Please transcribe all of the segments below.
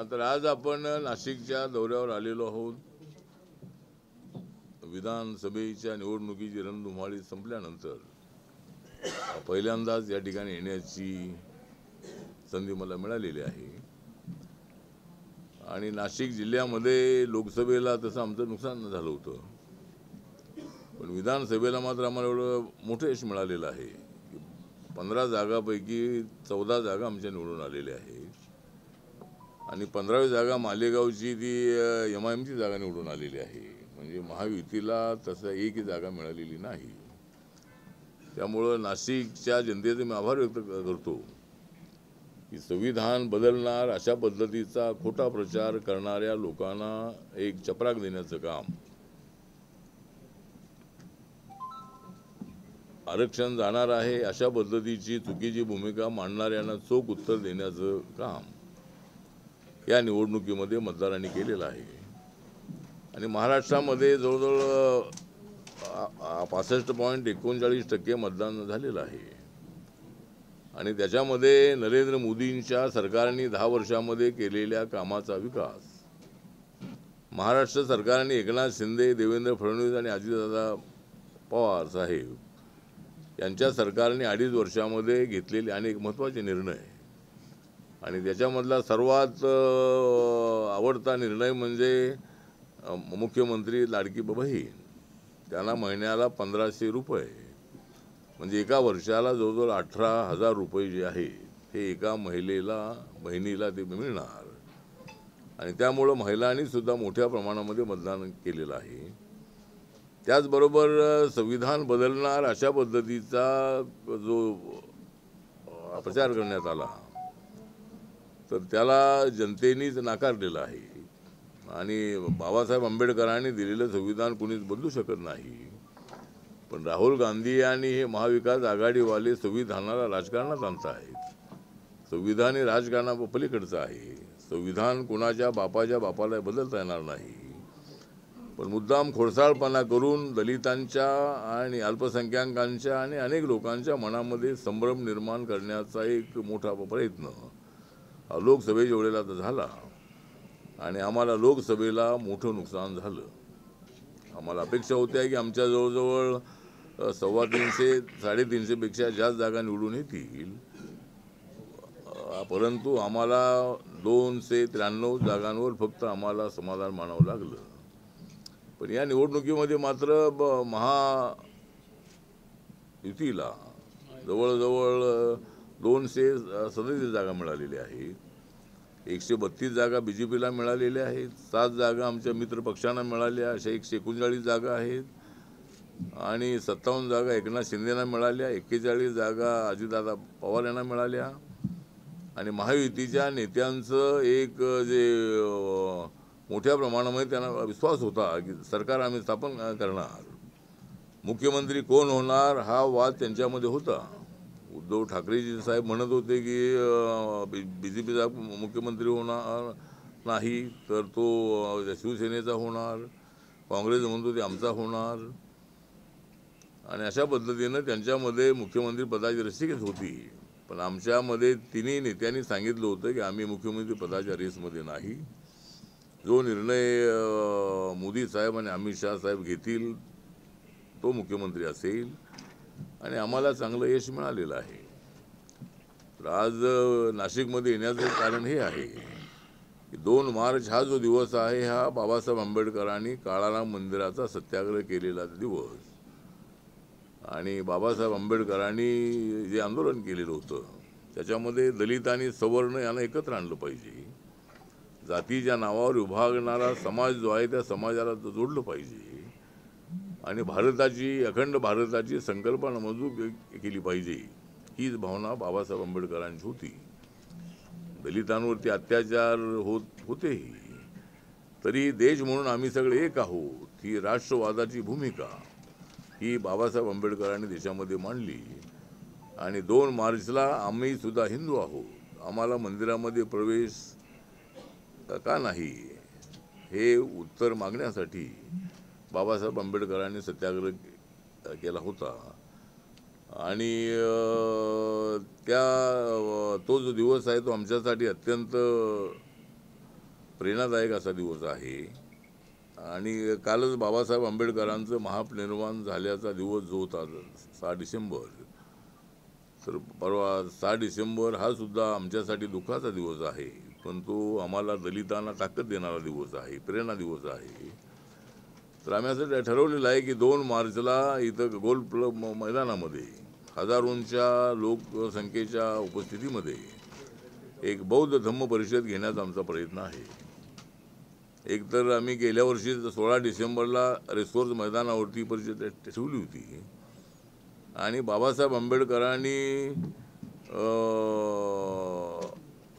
तर आज आपण नाशिकच्या दौऱ्यावर आलेलो आहोत. विधानसभेच्या निवडणुकीची रणधुमाळी संपल्यानंतर पहिल्यांदाच या ठिकाणी येण्याची संधी मला मिळालेली आहे. आणि नाशिक जिल्ह्यामध्ये लोकसभेला तसं आमचं नुकसान झालं होतं, पण विधानसभेला मात्र आम्हाला एवढं मोठं यश मिळालेलं आहे की 15 जागापैकी 14 जागा आमच्या निवडून आलेल्या आहेत. आणि 15वी जागा मालेगावची ती MIMची जागा निवडून आलेली आहे. म्हणजे महायुतीला तसं एकही जागा मिळालेली नाही. त्यामुळं नाशिकच्या जनतेचे मी आभार व्यक्त करतो की संविधान बदलणार अशा पद्धतीचा खोटा प्रचार करणाऱ्या लोकांना एक चपराक देण्याचं काम, आरक्षण जाणार आहे अशा पद्धतीची चुकीची भूमिका मांडणाऱ्यांना चोख उत्तर देण्याचं काम या निवडणुकीमध्ये मतदारांनी केलेलं आहे. आणि महाराष्ट्रामध्ये जवळजवळ 65.39% मतदान झालेलं आहे. आणि त्याच्यामध्ये नरेंद्र मोदींच्या सरकारने 10 वर्षामध्ये केलेल्या कामाचा विकास, महाराष्ट्र सरकारने एकनाथ शिंदे, देवेंद्र फडणवीस आणि अजितदादा पवार साहेब यांच्या सरकारने 2.5 वर्षामध्ये घेतलेले अनेक महत्त्वाचे निर्णय, आणि त्याच्यामधला सर्वात आवडता निर्णय म्हणजे मुख्यमंत्री लाडकी बहीण. त्यांना महिन्याला 1500 रुपये, म्हणजे एका वर्षाला जवळजवळ 18,000 रुपये जे आहे हे एका बहिणीला ते मिळणार. आणि त्यामुळं महिलांनी सुद्धा मोठ्या प्रमाणामध्ये मतदान केलेलं आहे. त्याचबरोबर संविधान बदलणार अशा पद्धतीचा जो प्रचार करण्यात आला तर त्याला जनतेनेच नाकारलेला आहे. आणि बाबासाहेब आंबेडकरांनी दिलेलं संविधान कुणीच बदलू शकत नाही. पण राहुल गांधी आणि हे महाविकास आघाडीवाले संविधानाला राजकारणात आणत आहेत. संविधान हे राजकारणापलीकडचं आहे. संविधान कुणाच्या बापाला बदलता येणार नाही. पण मुद्दाम खोडसाळपणा करून दलितांच्या आणि अल्पसंख्याकांच्या आणि अनेक लोकांच्या मनामध्ये संभ्रम निर्माण करण्याचा एक मोठा प्रयत्न लोकसभेच्या वेळेला तर झाला. आणि आम्हाला लोकसभेला मोठं नुकसान झालं. आम्हाला अपेक्षा होत्या की आमच्या जवळजवळ 350-350 पेक्षा जास्त जागा निवडून येतील, परंतु आम्हाला 293 जागांवर फक्त आम्हाला समाधान मानावं लागलं. पण या निवडणुकीमध्ये मात्र महायुतीला जवळजवळ 237 जागा मिळालेल्या आहेत. 132 जागा BJPला मिळालेल्या आहेत. 7 जागा आमच्या मित्र पक्षांना मिळाल्या, अशा 139 जागा आहेत. आणि 57 जागा एकनाथ शिंदेना मिळाल्या, 41 जागा अजितदादा पवार यांना मिळाल्या. आणि महायुतीच्या नेत्यांचं एक जे मोठ्या प्रमाणामध्ये त्यांना विश्वास होता की सरकार आम्ही स्थापन करणार, मुख्यमंत्री कोण होणार हा वाद त्यांच्यामध्ये होता. उद्धव ठाकरेजी साहेब म्हणत होते की BJPचा मुख्यमंत्री होणार नाही तर तो शिवसेनेचा होणार, काँग्रेस म्हणतो ते आमचा होणार. आणि अशा पद्धतीनं त्यांच्यामध्ये मुख्यमंत्री पदाची रस्सीखेच होती. पण आमच्यामध्ये तिन्ही नेत्यांनी सांगितलं होतं की आम्ही मुख्यमंत्री पदाच्या रेसमध्ये नाही. जो निर्णय मोदी साहेब आणि अमित शाह साहेब घेतील तो मुख्यमंत्री असेल. आणि आम्हाला चांगलं यश मिळालेलं आहे. तर आज नाशिकमध्ये येण्याचं कारण हे आहे की 2 मार्च हा जो दिवस आहे हा बाबासाहेब आंबेडकरांनी काळाराम मंदिराचा सत्याग्रह केलेला दिवस. आणि बाबासाहेब आंबेडकरांनी जे आंदोलन केलेलं होतं त्याच्यामध्ये दलित आणि सवर्ण यांना एकत्र आणलं पाहिजे. जातीच्या नावावर विभागणारा समाज जो आहे त्या समाजाला जोडलं पाहिजे. आणि अखंड भारताची संकल्पना मंजूर केली पाहिजे, हीच भावना बाबासाहेब आंबेडकरांची होती. दलितांवरती अत्याचार होतेही, तरी देश म्हणून आम्ही सगळे एक आहोत ही राष्ट्रवादाची भूमिका ही बाबासाहेब आंबेडकरांनी देशामध्ये मांडली. आणि 2 मार्चला आम्ही सुद्धा हिंदू आहोत, आम्हाला मंदिरामध्ये प्रवेश का नाही हे उत्तर मागण्यासाठी बाबासाहेब आंबेडकरांनी सत्याग्रह केला होता. आणि तो जो दिवस आहे तो आमच्यासाठी अत्यंत प्रेरणादायक असा दिवस आहे. आणि कालच बाबासाहेब आंबेडकरांचं महापरिनिर्वाण झाल्याचा दिवस जो होता 6 डिसेंबर, तर परवा 6 डिसेंबर हा सुद्धा आमच्यासाठी दुःखाचा दिवस आहे, पण तो आम्हाला दलितांना ताकद देणारा दिवस आहे, प्रेरणा दिवस आहे. तर आम्ही असं ठरवलेलं आहे की 2 मार्चला इथं गोल मैदानामध्ये हजारोंच्या लोकसंख्येच्या उपस्थितीमध्ये एक बौद्ध धम्म परिषद घेण्याचा आमचा प्रयत्न आहे. एकतर आम्ही गेल्या वर्षी 16 डिसेंबरला रेसकोर्स मैदानावरती परिषद ठेवली होती आणि बाबासाहेब आंबेडकरांनी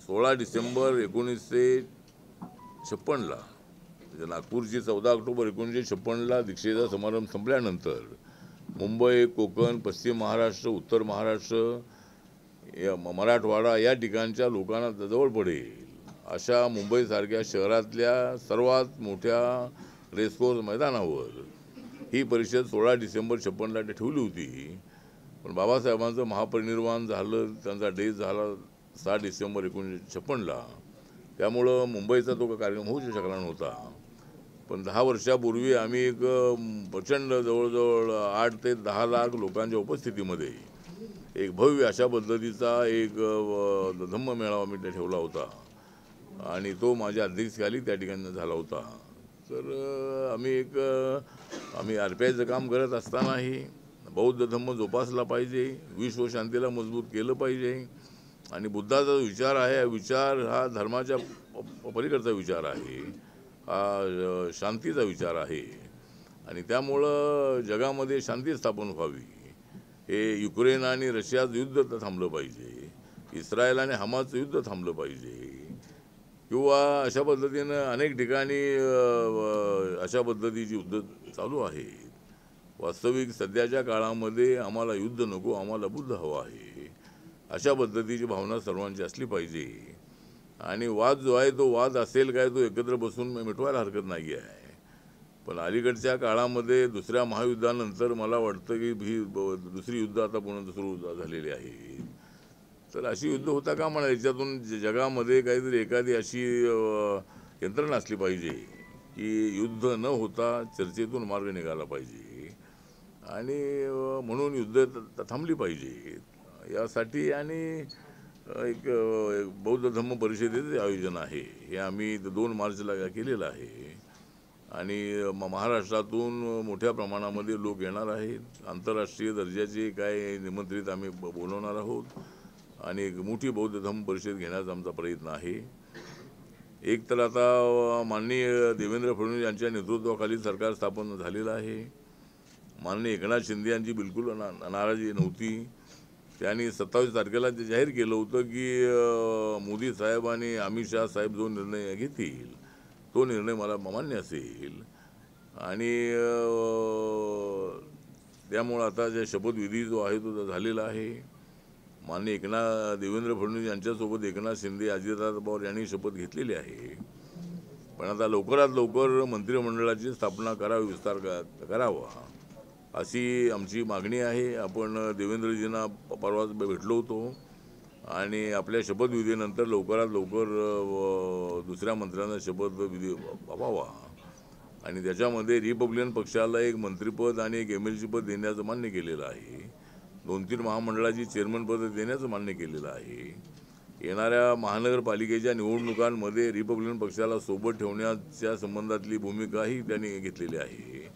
16 डिसेंबर 1956ला, म्हणजे नागपूरची 14 ऑक्टोबर 1956ला दीक्षेचा समारंभ संपल्यानंतर मुंबई, कोकण, पश्चिम महाराष्ट्र, उत्तर महाराष्ट्र, मराठवाडा या ठिकाणच्या लोकांना जवळ पडेल अशा मुंबईसारख्या शहरातल्या सर्वात मोठ्या रेसकोर्स मैदानावर ही परिषद 16 डिसेंबर 56ला ठेवली होती. पण बाबासाहेबांचं महापरिनिर्वाण झालं, त्यांचा डेथ झाला 6 डिसेंबर 1956ला, त्यामुळं मुंबईचा तो कार्यक्रम होऊ शकला नव्हता. पण 10 वर्षापूर्वी आम्ही एक प्रचंड जवळजवळ 8 ते 10 लाख लोकांच्या उपस्थितीमध्ये एक भव्य अशा पद्धतीचा एक धम्म मेळावा मी ठेवला होता आणि तो माझ्या अध्यक्षतेखाली त्या ठिकाणी झाला होता. तर आम्ही RPIचं काम करत असतानाही बौद्ध धम्म जोपासला पाहिजे, विश्वशांतीला मजबूत केलं पाहिजे. आणि बुद्धाचा विचार आहे, विचार हा धर्माच्या पलीकडचा विचार आहे, हा शांतीचा विचार आहे. आणि त्यामुळं जगामध्ये शांती स्थापन व्हावी, हे युक्रेन आणि रशियाचं युद्ध थांबलं पाहिजे, इस्रायल आणि हमासचं युद्ध थांबलं पाहिजे, किंवा अशा पद्धतीनं अनेक ठिकाणी अशा पद्धतीची युद्ध चालू आहेत. वास्तविक सध्याच्या काळामध्ये आम्हाला युद्ध नको, आम्हाला बुद्ध हवा आहे, अशा पद्धतीची भावना सर्वांची असली पाहिजे. आणि वाद जो आहे तो वाद असेल काय, तो एकत्र बसून मिटवायला हरकत नाही आहे. पण अलीकडच्या काळामध्ये दुसऱ्या महायुद्धानंतर मला वाटतं की ही दुसरी युद्ध आता पुन्हा सुरू झालेली आहे. तर अशी युद्ध होता का म्हणा, याच्यातून जगामध्ये काहीतरी एखादी अशी यंत्रणा असली पाहिजे की युद्ध न होता चर्चेतून मार्ग निघाला पाहिजे. आणि म्हणून युद्ध थांबली पाहिजे यासाठी आणि एक बौद्ध धम्म परिषदेचे आयोजन आहे, हे आम्ही 2 मार्चला केलेलं आहे. आणि महाराष्ट्रातून मोठ्या प्रमाणामध्ये लोक येणार आहेत, आंतरराष्ट्रीय दर्जाचे काय निमंत्रित आम्ही बोलवणार आहोत आणि एक मोठी बौद्ध धम्म परिषद घेण्याचा आमचा प्रयत्न आहे. एक तर आता माननीय देवेंद्र फडणवीस यांच्या नेतृत्वाखाली सरकार स्थापन झालेलं आहे. माननीय एकनाथ शिंदे यांची बिलकुल नाराजी नव्हती. त्यांनी 27 तारखेला ते जाहीर केलं होतं की मोदी साहेब आणि अमित शाह साहेब जो निर्णय घेतील तो निर्णय मला मान्य असेल. आणि त्यामुळं आता जे शपथविधी जो आहे तो झालेला आहे. माननीय देवेंद्र फडणवीस यांच्यासोबत एकनाथ शिंदे, अजितदादा पवार यांनी शपथ घेतलेली आहे. पण आता लवकरात लवकर मंत्रिमंडळाची स्थापना करावी, विस्तार करावा अशी आमची मागणी आहे. आपण देवेंद्रजींना परवाच भेटलो होतो आणि आपल्या शपथविधीनंतर लवकरात लवकर दुसऱ्या मंत्र्यांना शपथविधी व्हावा आणि त्याच्यामध्ये रिपब्लिकन पक्षाला एक मंत्रिपद आणि एक MLC पद देण्याचं मान्य केलेलं आहे. 2-3 महामंडळाची चेअरमनपद देण्याचं मान्य केलेलं आहे. येणाऱ्या महानगरपालिकेच्या निवडणुकांमध्ये रिपब्लिकन पक्षाला सोबत ठेवण्याच्या संबंधातली भूमिकाही त्यांनी घेतलेली आहे.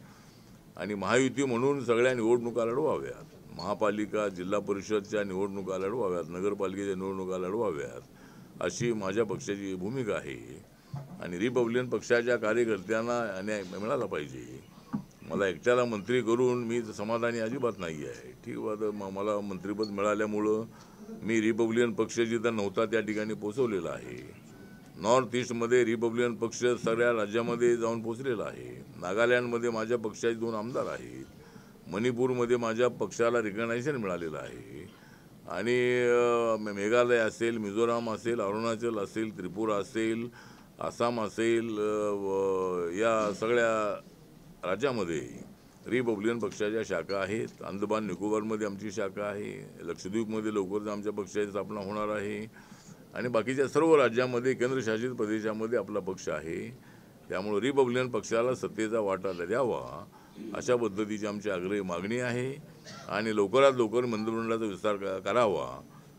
आणि महायुती म्हणून सगळ्या निवडणुका लढवाव्यात, महापालिका, जिल्हा परिषदच्या निवडणुका लढवाव्यात, नगरपालिकेच्या निवडणुका लढवाव्यात अशी माझ्या पक्षाची भूमिका आहे. आणि रिपब्लिकन पक्षाच्या कार्यकर्त्यांना न्याय मिळाला पाहिजे. मला एकट्याला मंत्री करून मी समाधानी अजिबात नाही आहे. ठीक आहे, मला मंत्रिपद मिळाल्यामुळं मी रिपब्लिकन पक्ष जिथं नव्हता त्या ठिकाणी पोचवलेला आहे. नॉर्थ ईस्टमध्ये रिपब्लिकन पक्ष सगळ्या राज्यामध्ये जाऊन पोचलेला आहे. नागालँडमध्ये माझ्या पक्षाचे 2 आमदार आहेत. मणिपूरमध्ये माझ्या पक्षाला रिकग्नायझेशन मिळालेलं आहे. आणि मेघालय असेल, मिझोराम असेल, अरुणाचल असेल, त्रिपुरा असेल, आसाम असेल, या सगळ्या राज्यामध्ये रिपब्लिकन पक्षाच्या शाखा आहेत. अंदमान निकोबारमध्ये आमची शाखा आहे. लक्षद्वीपमध्ये लवकरच आमच्या पक्षाची स्थापना होणार आहे. आणि बाकीच्या सर्व राज्यांमध्ये केंद्रशासित प्रदेशामध्ये आपला पक्ष आहे. त्यामुळे रिपब्लिकन पक्षाला सत्तेचा वाटा द्यावा अशा पद्धतीची आमची आग्रही मागणी आहे आणि लवकरात लवकर मंत्रिमंडळाचा विस्तार करावा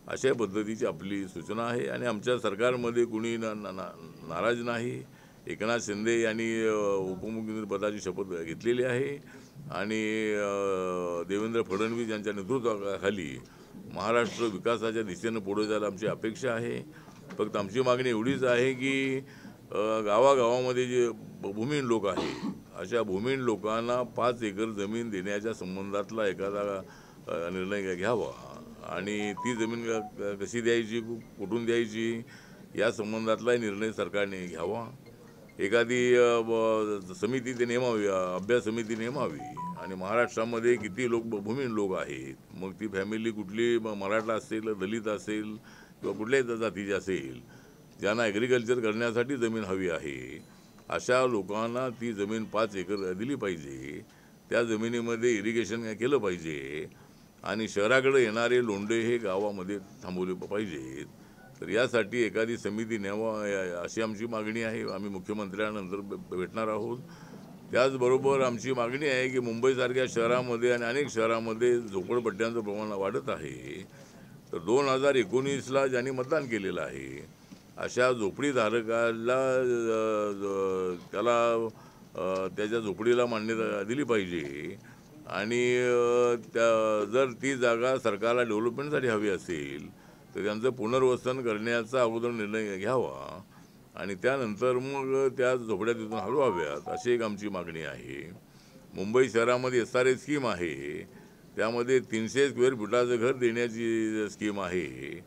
अशा पद्धतीची आपली सूचना आहे. आणि आमच्या सरकारमध्ये कुणी नाराज नाही. एकनाथ शिंदे यांनी उपमुख्यमंत्रीपदाची शपथ घेतलेली आहे आणि देवेंद्र फडणवीस यांच्या नेतृत्वाखाली महाराष्ट्र विकासाच्या दिशेनं पुढे जायला आमची अपेक्षा आहे. फक्त आमची मागणी एवढीच आहे की गावागावामध्ये जे भूमिहीन लोक आहे अशा भूमिहीन लोकांना 5 एकर जमीन देण्याच्या संबंधातला एखादा निर्णय घ्यावा आणि ती जमीन कशी द्यायची, कुठून द्यायची या संबंधातला निर्णय सरकारने घ्यावा. एखादी समिती ते नेमावी, अभ्यास समिती नेमावी आणि महाराष्ट्रामध्ये किती भूमिहीन लोक आहेत, मग ती फॅमिली कुठली मराठा असेल, दलित असेल किंवा कुठल्याही जातीची असेल, ज्यांना ॲग्रिकल्चर करण्यासाठी जमीन हवी आहे अशा लोकांना ती जमीन 5 एकर दिली पाहिजे. त्या जमिनीमध्ये इरिगेशन केलं पाहिजे आणि शहराकडे येणारे लोंढे हे गावामध्ये थांबवले पाहिजेत. तर यासाठी एखादी समिती न्यावा अशी आमची मागणी आहे. आम्ही मुख्यमंत्र्यांनंतर भेटणार आहोत. त्याचबरोबर आमची मागणी आहे की मुंबईसारख्या शहरामध्ये आणि अनेक शहरामध्ये झोपडपट्ट्यांचं प्रमाण वाढत आहे. तर 2019ला ज्यांनी मतदान केलेलं आहे अशा झोपडीधारकाला त्याला त्याच्या झोपडीला मान्यता दिली पाहिजे आणि जर ती जागा सरकारला डेव्हलपमेंटसाठी हवी असेल तर त्यांचं पुनर्वसन करण्याचा अगोदर निर्णय घ्यावा आणि त्यानंतर मग त्या झोपड्या तिथून हलवाव्यात अशी एक आमची मागणी आहे. मुंबई शहरामध्ये SRA स्कीम आहे, त्यामध्ये 300 स्क्वेअर फुटाचं घर देण्याची स्कीम आहे.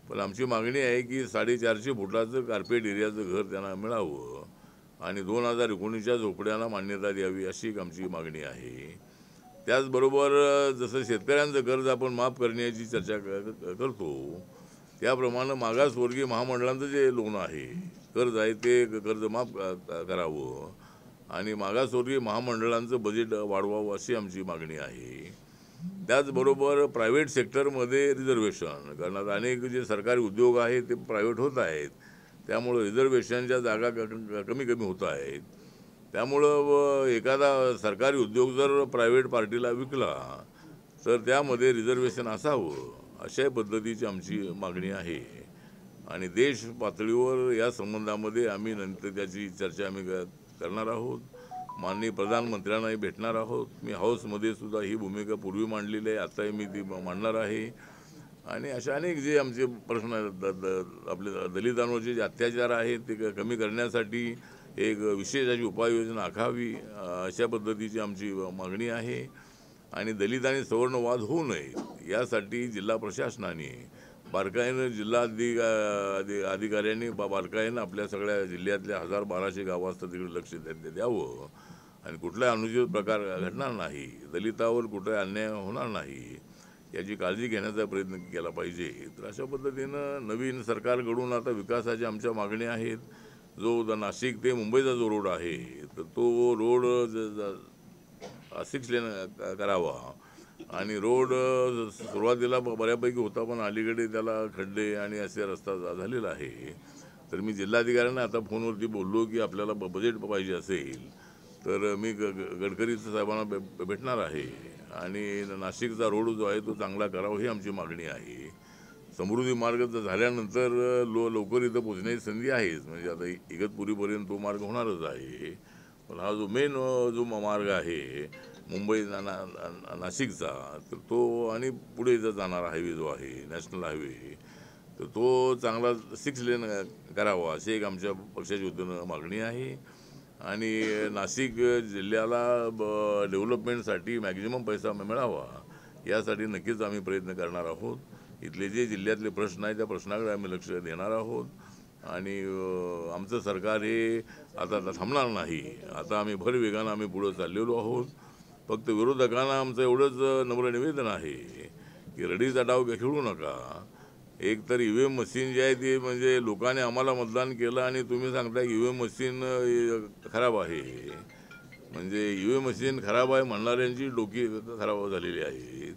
पण आमची मागणी आहे की 450 फुटाचं कार्पेट एरियाचं घर त्यांना मिळावं आणि 2019च्या झोपड्यांना मान्यता द्यावी अशी एक आमची मागणी आहे. त्याचबरोबर जसं शेतकऱ्यांचं कर्ज आपण माफ करण्याची चर्चा करतो त्याप्रमाणे मागासवर्गीय महामंडळांचं जे लोन आहे, कर्ज आहे, ते कर्ज माफ करावं आणि मागासवर्गीय महामंडळांचं बजेट वाढवावं अशी आमची मागणी आहे. त्याचबरोबर प्रायव्हेट सेक्टरमध्ये रिझर्वेशन, कारण आता अनेक जे सरकारी उद्योग आहेत ते प्रायव्हेट होत आहेत, त्यामुळं रिझर्वेशनच्या जागा कमी होत आहेत. त्यामुळं एखादा सरकारी उद्योग जर प्रायव्हेट पार्टीला विकला तर त्यामध्ये रिझर्वेशन असावं अशा पद्धतीची आमची मागणी आहे आणि देश पातळीवर या संबंधामध्ये आम्ही नंतर त्याची चर्चा आम्ही करणार आहोत. माननीय प्रधानमंत्र्यांनाही भेटणार आहोत. मी हाऊसमध्ये सुद्धा ही भूमिका पूर्वी मांडलेली आहे, आताही मी ती मांडणार आहे. आणि अशा अनेक जे आमचे प्रश्न आपले दलितांवरचे जे अत्याचार आहेत ते कमी करण्यासाठी एक विशेष अशी उपाययोजना आखावी अशा पद्धतीची आमची मागणी आहे. आणि दलित आणि सवर्ण वाद होऊ नये यासाठी जिल्हा प्रशासनाने बारकाईनं अधिकाऱ्यांनी बारकाईनं आपल्या सगळ्या जिल्ह्यातल्या 1000-1200 गावं असतात तिकडे लक्ष द्यावं आणि कुठलाही अनुचित प्रकार घडणार नाही, दलितावर कुठलाही अन्याय होणार नाही याची काळजी घेण्याचा प्रयत्न केला पाहिजे. तर अशा पद्धतीनं नवीन सरकारकडून आता विकासाच्या आमच्या मागण्या आहेत. जो नाशिक ते मुंबईचा जो रोड आहे तर तो रोड 6 लेन करावा आणि रोड सुरुवातीला बऱ्यापैकी होता पण अलीकडे त्याला खड्डे आणि असे रस्ता झालेला आहे. तर मी जिल्हाधिकाऱ्यांना आता फोनवरती बोललो की आपल्याला बजेट पाहिजे असेल तर मी गडकरी साहेबांना भेटणार आहे आणि नाशिकचा रोड जो आहे तो चांगला करावा ही आमची मागणी आहे. समृद्धी मार्ग झाल्यानंतर लवकर इथं पोचण्याची संधी आहेच, म्हणजे आता इगतपुरीपर्यंत तो मार्ग होणारच आहे. पण हा जो मेन जो मार्ग आहे मुंबई नाशिकचा तर तो आणि पुढे जर जाणारा हायवे जो आहे नॅशनल हायवे तर तो चांगला 6 लेन करावा अशी एक आमच्या पक्षाच्या वतीनं मागणी आहे. आणि नाशिक जिल्ह्याला डेव्हलपमेंटसाठी मॅक्झिमम पैसा मिळावा यासाठी नक्कीच आम्ही प्रयत्न करणार आहोत. इथले जे जिल्ह्यातले प्रश्न आहेत त्या प्रश्नाकडे आम्ही लक्ष देणार आहोत आणि आमचं सरकार हे आता थांबणार नाही. आता आम्ही भरवेगानं आम्ही पुढं चाललेलो आहोत. फक्त विरोधकांना आमचं एवढंच नम्र निवेदन आहे की रडीचा डाव खेळू नका. एक तर EVM मशीन जे आहे ते म्हणजे लोकांनी आम्हाला मतदान केलं आणि तुम्ही सांगता EVM मशीन खराब आहे, म्हणजे EVM मशीन खराब आहे म्हणणाऱ्यांची डोकी खराब झालेली आहेत.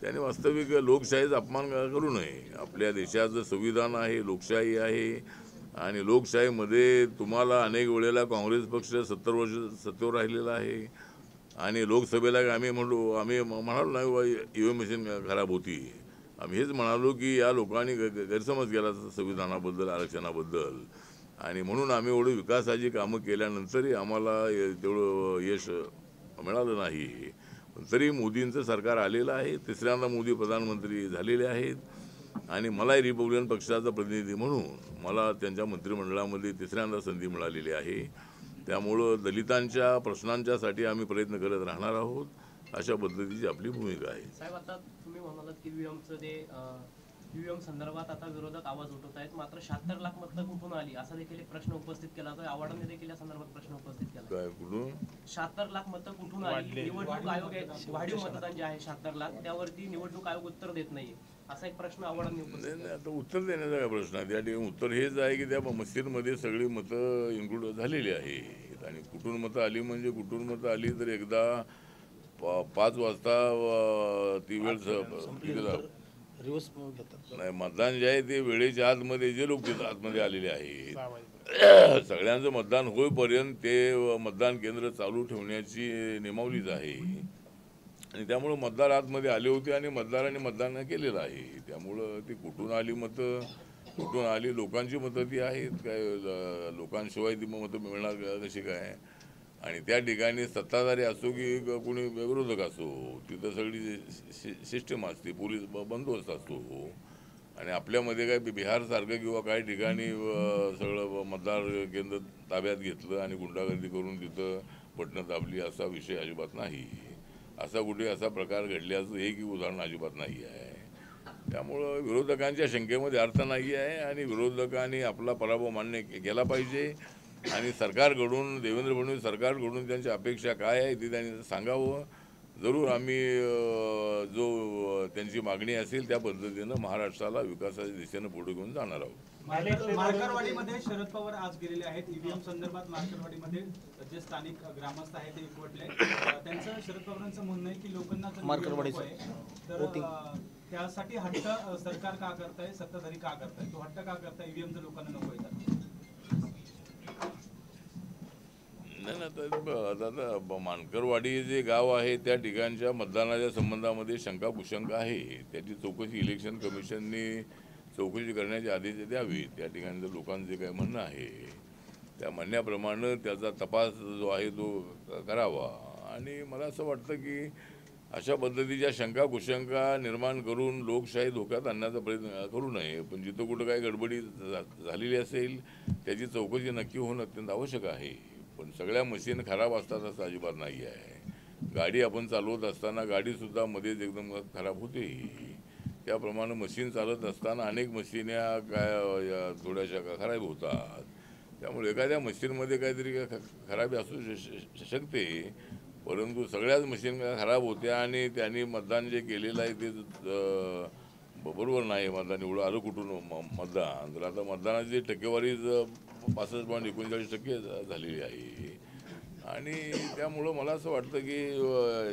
त्याने वास्तविक लोकशाहीचा अपमान करू नये. आपल्या देशाचं संविधान आहे, लोकशाही आहे आणि लोकशाहीमध्ये तुम्हाला अनेक वेळेला काँग्रेस पक्ष 70 वर्ष सत्तेवर राहिलेला आहे आणि लोकसभेला आम्ही म्हणालो नाही ईव्हीएम मशीन खराब होती. आम्ही हेच म्हणालो की या लोकांनी गैरसमज केला संविधानाबद्दल, आरक्षणाबद्दल आणि म्हणून आम्ही एवढी विकासाची कामं केल्यानंतरही आम्हाला तेवढं यश मिळालं नाही. पण तरी मोदींचं सरकार आलेलं आहे, तिसऱ्यांदा मोदी प्रधानमंत्री झालेले आहेत आणि मलाही रिपब्लिकन पक्षाचा प्रतिनिधी म्हणून मला त्यांच्या मंत्रिमंडळामध्ये तिसऱ्यांदा संधी मिळालेली आहे. त्यामुळं दलितांच्या प्रश्नांच्यासाठी आम्ही प्रयत्न करत राहणार आहोत. अशा पद्धतीची आपली भूमिका आहे. साहेब, आता तुम्ही म्हणालात की ईव्हीएम संदर्भात आता विरोधक आवाज उठवत आहेत, मात्र 76 लाख मतं कुठून आली असा देखील एक प्रश्न उपस्थित केला होता. आव्हाडांनी देखील या संदर्भात प्रश्न उपस्थित केला. काय कुठून 76 लाख मतं कुठून आली? निवडणूक आयोग वाढीव मतदान जे आहे 76 लाख, त्यावरती निवडणूक आयोग उत्तर देत नाहीये असा एक प्रश्न आव्हाडांनी उपस्थित केला. आता उत्तर देण्याचा काय प्रश्न आहे? त्या ठिकाणी उत्तर हेच आहे की त्या मस्जिदमध्ये सगळी मतं इन्क्लूड झालेली आहेत आणि कुठून मतं आली म्हणजे कुठून मतं आली तर एकदा 5 वाजता ती वेळ नाही, मतदान जे आहे ते वेळेच्या आतमध्ये जे लोक तिथं आतमध्ये आलेले आहेत सगळ्यांचं मतदान होईपर्यंत ते मतदान केंद्र चालू ठेवण्याची नियमावलीच आहे आणि त्यामुळं मतदार आतमध्ये आले होते आणि मतदारांनी मतदान केलेलं आहे. त्यामुळं ती कुठून आली मतं, कुठून आली लोकांची मतं ती आहेत काय, लोकांशिवाय ती मतं मिळणार कशी काय? आणि त्या ठिकाणी सत्ताधारी असो की कोणी विरोधक असो, तिथं सगळी सिस्टम असते, पोलीस बंदोबस्त असतो आणि आपल्यामध्ये काय बिहारसारखं किंवा काही ठिकाणी सगळं मतदार केंद्र ताब्यात घेतलं आणि गुंडागर्दी करून तिथं बटणं दाबली असा विषय अजिबात नाही. असा प्रकार घडल्याचं एक उदाहरण अजिबात नाही आहे. त्यामुळं विरोधकांच्या शंकेमध्ये अर्थ नाही आहे आणि विरोधकांनी आपला पराभव मान्य केला पाहिजे आणि सरकारकडून, देवेंद्र फडणवीस सरकारकडून त्यांची अपेक्षा काय आहे ती त्यांनी सांगावं. जरूर आम्ही जो त्यांची मागणी असेल त्या पद्धतीनं महाराष्ट्राला विकासाच्या दिशेनं पुढे घेऊन जाणार आहोत. मार्करवाडीमध्ये शरद पवार आज गेलेले आहेत. ईव्हीएम संदर्भात मार्करवाडीमध्ये जे स्थानिक ग्रामस्थ आहेत ते एकवटले. त्यांचं शरद पवारांचं म्हणणं आहे की लोकांना तर त्यासाठी हट्ट सरकार का करताय, सत्ताधारी का करताय, तो हट्ट का करताय ईव्हीएम जर लोकांना नको येतात? नाही ना, तर आता मानकरवाडी जे गाव आहे त्या ठिकाणच्या मतदानाच्या संबंधामध्ये शंका कुशंका आहे. त्याची चौकशी इलेक्शन कमिशनने चौकशी करण्याचे आदेश द्यावे. त्या ठिकाणच्या लोकांचं जे काय म्हणणं आहे त्या म्हणण्याप्रमाणे त्याचा तपास जो आहे तो करावा आणि मला असं वाटतं की अशा पद्धतीच्या शंका कुशंका निर्माण करून लोकशाही धोक्यात आणण्याचा प्रयत्न करू नये. पण जिथं कुठं काय गडबडी झालेली असेल त्याची चौकशी नक्की होणं अत्यंत आवश्यक आहे. पण सगळ्या मशीन खराब असतात असं अजिबात नाही आहे. गाडी आपण चालवत असताना गाडीसुद्धा मध्येच एकदम खराब होते. त्याप्रमाणे मशीन चालत असताना अनेक मशीन या काय थोड्याशा खराब होतात. त्यामुळे एखाद्या मशीनमध्ये काहीतरी खराबी असू शकते, परंतु सगळ्याच मशीन खराब होत्या आणि त्यांनी मतदान जे केलेलं आहे ते बरोबर नाही. मतदान एवढं आलं कुठून मतदान, तर आता मतदानाची टक्केवारी 65.39% झालेली आहे आणि त्यामुळं मला असं वाटतं की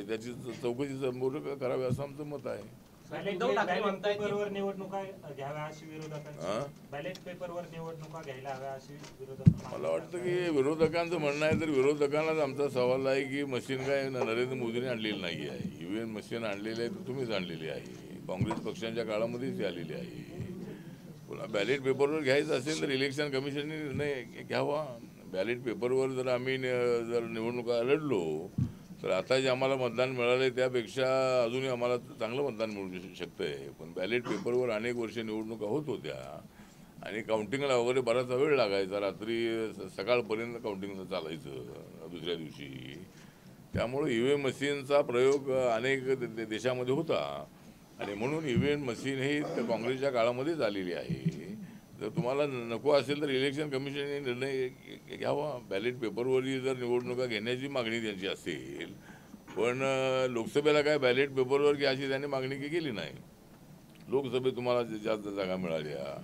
त्याची चौकशी संपूर्ण करावी असं आमचं मत आहे. बॅलेट पेपरवर निवडणुका घ्याव्या अशी विरोधकांची, बॅलेट पेपरवर निवडणुका घ्यायला हव्या अशी विरोधक. मला वाटतं की विरोधकांचं म्हणणं आहे तर विरोधकांनाच आमचा सवाल आहे की मशीन काय नरेंद्र मोदींनी आणलेली नाही आहे. ईव्हीएम मशीन आणलेली आहे तर तुम्हीच आणलेली आहे. काँग्रेस पक्षांच्या काळामध्येच ती आलेली आहे. पुन्हा बॅलेट पेपरवर घ्यायचं असेल तर इलेक्शन कमिशनने निर्णय घ्यावा. बॅलेट पेपरवर जर आम्ही जर निवडणुका लढलो तर आता जे आम्हाला मतदान मिळालं त्यापेक्षा अजूनही आम्हाला चांगलं मतदान मिळू शकतं आहे. पण बॅलेट पेपरवर अनेक वर्ष निवडणुका होत होत्या आणि काउंटिंगला वगैरे बराचसा वेळ लागायचा. रात्री सकाळपर्यंत काउंटिंग चालायचं दुसऱ्या दिवशी. त्यामुळे ईव्हीएम मशीनचा प्रयोग अनेक देशामध्ये होता आणि म्हणून ईव्हीएम मशीन ही काँग्रेसच्या काळामध्येच आलेली आहे. जर तुम्हाला नको असेल तर इलेक्शन कमिशनने निर्णय घ्यावा. बॅलेट पेपरवरही जर निवडणुका घेण्याची मागणी त्यांची असेल, पण लोकसभेला काय बॅलेट पेपरवर की अशी त्यांनी मागणी केली नाही. लोकसभेत तुम्हाला जास्त जागा मिळाल्या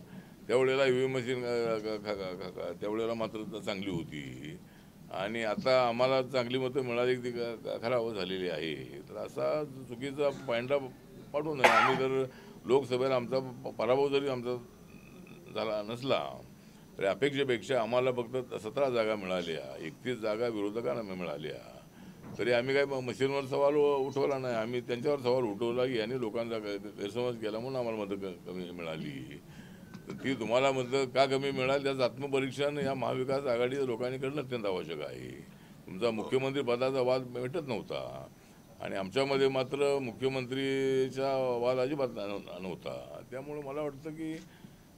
त्यावेळेला ईव्हीएम मशीन त्यावेळेला मात्र चांगली होती आणि आता आम्हाला चांगली मतं मिळाली ती खराब झालेली आहे. तर असा चुकीचा पायंडा पाठवू नये. आम्ही जर लोकसभेला आमचा पराभव जरी आमचा झाला नसला तरी अपेक्षेपेक्षा आम्हाला फक्त 17 जागा मिळाल्या, 31 जागा विरोधकांना मिळाल्या, तरी आम्ही काय मशीनवर सवाल उठवला नाही. आम्ही त्यांच्यावर सवाल उठवला की यांनी लोकांचा गैरसमज केला म्हणून आम्हाला मतं कमी मिळाली. तर ती तुम्हाला मतं का कमी मिळाली त्याचं आत्मपरीक्षण या महाविकास आघाडीच्या लोकांनी करणं अत्यंत आवश्यक आहे. तुमचा मुख्यमंत्री पदाचा वाद मिटत नव्हता आणि आमच्यामध्ये मात्र मुख्यमंत्रीचा वाद अजिबात नव्हता. त्यामुळे मला वाटतं की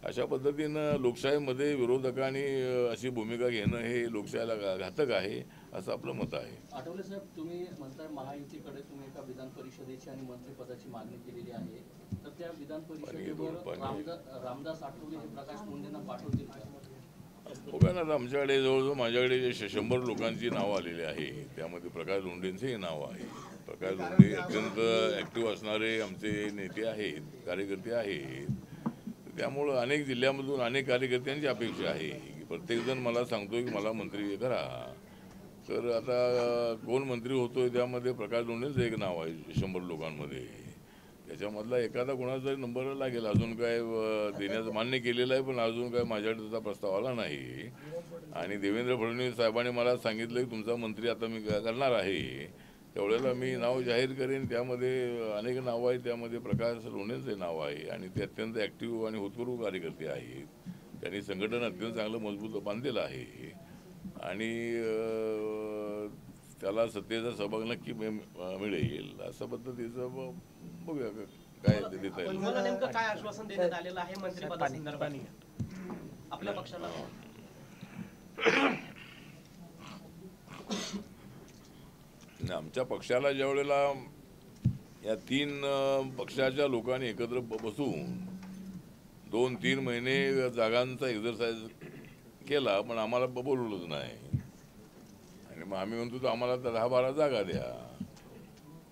अशा पद्धतीनं लोकशाहीमध्ये विरोधकांनी अशी भूमिका घेणं हे लोकशाहीला घातक आहे असं आपलं मत आहे. आठवले साहेब, तुम्ही म्हणताय महायुतीकडे तुम्ही एका विधान परिषदेची आणि मंत्रिपदाची मागणी केलेली आहे, तर त्या विधान परिषदेवर रामदास आठवले हे प्रकाश मुंडेंना पाठवतील का? बघा ना, आमच्याकडे जवळजवळ माझ्याकडे 100 लोकांची नावं आलेली आहे. त्यामध्ये प्रकाश लोंढेंचंही नाव आहे. प्रकाश लोंढे अत्यंत ॲक्टिव्ह असणारे आमचे नेते आहेत, कार्यकर्ते आहेत. त्यामुळं अनेक जिल्ह्यामधून अनेक कार्यकर्त्यांची अपेक्षा आहे की प्रत्येकजण मला सांगतोय की मला मंत्री करा. तर आता कोण मंत्री होतोय त्यामध्ये प्रकाश लोंढेंचं एक नाव आहे 100 लोकांमध्ये. त्याच्यामधला एखादा कोणाचा नंबर लागेल. अजून काय देण्याचं मान्य केलेलं आहे, पण अजून काय माझ्याकडे त्याचा प्रस्ताव आला नाही. आणि देवेंद्र फडणवीस साहेबांनी मला सांगितलं की तुमचा मंत्री आता मी करणार आहे, त्यावेळेला मी नाव जाहीर करेन. त्यामध्ये अनेक नावं आहेत, त्यामध्ये प्रकाश लोंढेंचे नाव आहे आणि ते अत्यंत ॲक्टिव्ह आणि होतकरू कार्यकर्ते आहेत. त्यांनी संघटन अत्यंत चांगलं मजबूत बांधलेलं आहे आणि त्याला सत्तेचा सहभाग नक्की मिळेल अशा पद्धतीचं बघूया काय देता येईल. तुम्हाला नेमकं काय आश्वासन देण्यात आलेलं आहे मंत्रिपदासंदर्भात आपल्या पक्षाला? आमच्या पक्षाला ज्या वेळेला या 3 पक्षाच्या लोकांनी एकत्र बसून 2-3 महिने जागांचा एक्झरसाइज केला, पण आम्हाला बोलवलंच नाही. आणि मग आम्ही म्हणतो तर आम्हाला 10-12 जागा द्या.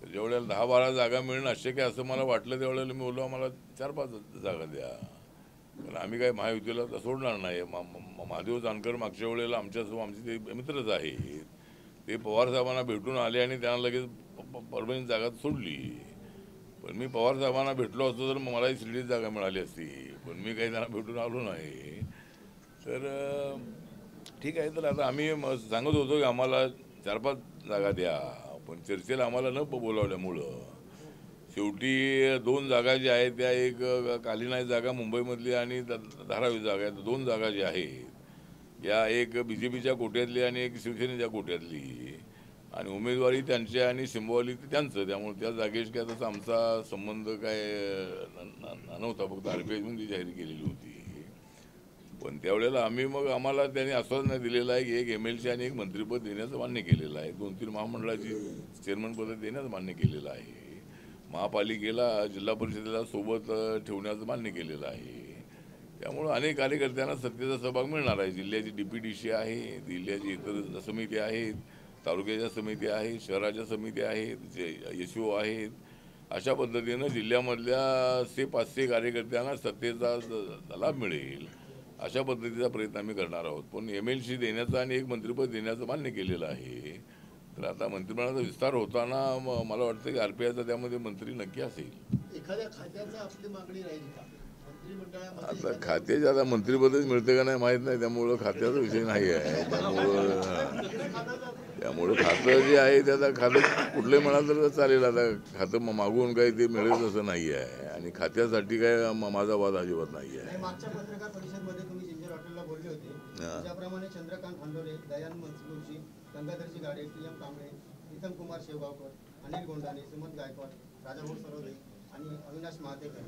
तर ज्यावेळेला 10-12 जागा मिळणं अशक्य असं मला वाटलं, त्यावेळेला मी बोललो आम्हाला 4-5 जागा द्या. कारण आम्ही काय महायुतीला सोडणार नाही. महादेव जानकर मागच्या वेळेला आमच्यासोबत आमचे ते मित्रच आहेत. ते पवार साहेबांना भेटून आले आणि त्यांना लगेच परभणी जागा सोडली. पण मी पवार साहेबांना भेटलो असतो तर मलाही शिर्डीत जागा मिळाली असती, पण मी काही त्यांना भेटून आलो नाही. तर ठीक आहे. तर आता आम्ही सांगत होतो की आम्हाला 4-5 जागा द्या, पण चर्चेला आम्हाला न बोलावल्यामुळं शेवटी 2 जागा ज्या आहेत त्या एक कालीनाई जागा मुंबईमधली आणि धारावी जागा आहेत. 2 जागा ज्या आहेत या एक BJPच्या कोट्यातली आणि एक शिवसेनेच्या कोट्यातली आणि उमेदवारी त्यांच्या आणि सिंबॉली त्यांचं. त्यामुळे त्या जागेश काय तसा आमचा संबंध काय नव्हता, फक्त RPI जाहीर केलेली होती. पण त्यावेळेला आम्हाला त्यांनी आश्वासन दिलेलं आहे की एक MLC आणि एक मंत्रिपद देण्याचं मान्य केलेलं आहे. 2-3 महामंडळाची चेअरमनपद देण्याचं मान्य केलेलं आहे. महापालिकेला जिल्हा परिषदेला सोबत ठेवण्याचं मान्य केलेलं आहे. त्यामुळं अनेक कार्यकर्त्यांना सत्तेचा सहभाग मिळणार आहे. जिल्ह्याची DPDC आहे, जिल्ह्याची इतर समिती आहेत, तालुक्याच्या समिती आहेत, शहराच्या समिती आहेत, SO आहेत. अशा पद्धतीनं जिल्ह्यामधल्या 500 कार्यकर्त्यांना सत्तेचा लाभ मिळेल अशा पद्धतीचा प्रयत्न आम्ही करणार आहोत. पण MLC देण्याचं आणि एक मंत्रिपद देण्याचं मान्य केलेलं आहे. तर आता मंत्रिमंडळाचा विस्तार होताना मला वाटतं की RPIचा त्यामध्ये मंत्री नक्की असेल. एखाद्या खात्याचा आपली मागणी राहील का? आता खात्याचे आता मंत्रिपदच मिळते का नाही माहीत नाही, त्यामुळं खात्याचा विषय नाही आहे. त्यामुळं खातं जे आहे त्याचा खातं कुठलंही म्हणाल तर चालेल. आता खातं मागून काही ते मिळेल असं नाही आहे आणि खात्यासाठी काय माझा वाद अजिबात नाही आहे. मागच्या पत्रकार परिषदेमध्ये तुम्ही जिंजर हॉटेलला बोलले होते, ज्याप्रमाणे चंद्रकांत खांडोरे, दयानंद मुंशी, गंगाधरजी गाडे, TM कांबळे, प्रीतम कुमार शेवगावकर, अनिल गोंडाने, सुमंत गायकवाड, राजाभाऊ सरोदे आणि अविनाश महातेकर